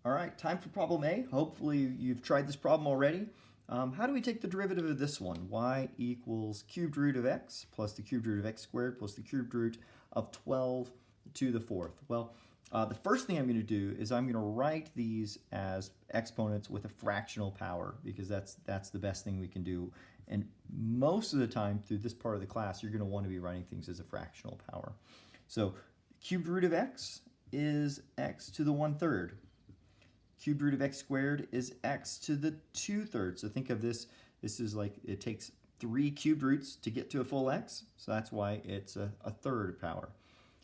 All right, time for problem A. Hopefully you've tried this problem already. How do we take the derivative of this one? Y equals cubed root of x plus the cubed root of x squared plus the cubed root of 12 to the fourth. Well, the first thing I'm going to do is I'm going to write these as exponents with a fractional power because that's the best thing we can do. And most of the time through this part of the class, you're going to want to be writing things as a fractional power. So cubed root of x is x to the 1/3. Cubed root of x squared is x to the 2/3. So think of this is like it takes 3 cubed roots to get to a full x. So that's why it's a third power.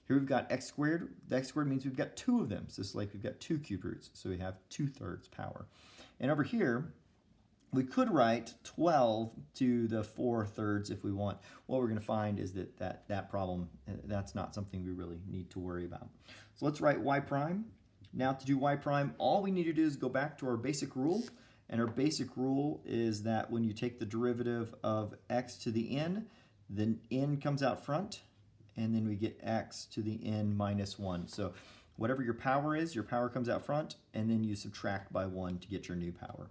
Here we've got x squared. The x squared means we've got 2 of them. So it's like we've got 2 cubed roots. So we have 2/3 power. And over here, we could write 12 to the 4/3 if we want. What we're going to find is that problem, that's not something we really need to worry about. So let's write y prime. Now to do y prime, all we need to do is go back to our basic rule. And our basic rule is that when you take the derivative of x to the n, then n comes out front, and then we get x to the n minus 1. So whatever your power is, your power comes out front, and then you subtract by 1 to get your new power.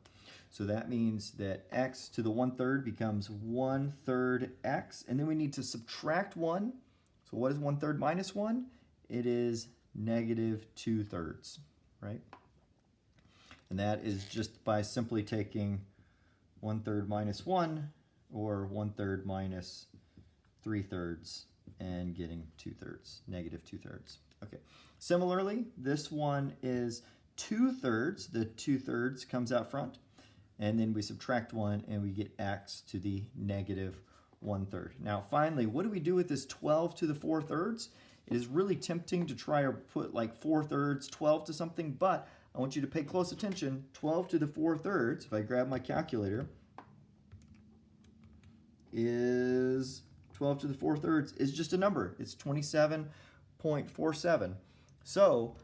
So that means that x to the 1/3 becomes 1/3 x, and then we need to subtract 1. So what is 1/3 minus 1? It is negative 2/3, right? And that is just by simply taking 1/3 minus 1 or 1/3 minus 3/3 and getting 2/3, negative 2/3. Okay. Similarly, this one is 2/3. The 2/3 comes out front, and then we subtract 1 and we get x to the negative 1/3. Now finally, what do we do with this 12 to the 4/3? It is really tempting to try to put like 4/3, 12 to something, but I want you to pay close attention. 12 to the 4/3, if I grab my calculator, is 12 to the 4/3 is just a number. It's 27.47. So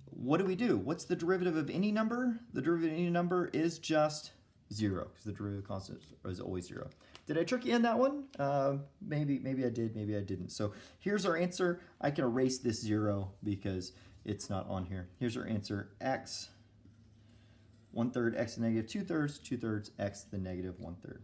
what do we do? What's the derivative of any number? The derivative of any number is just 0, because the derivative constant is always 0. Did I trick you in that one? Maybe I did, maybe I didn't. So here's our answer. I can erase this 0 because it's not on here. Here's our answer, x 1/3 x to the negative 2/3, 2/3 x to the negative 1/3.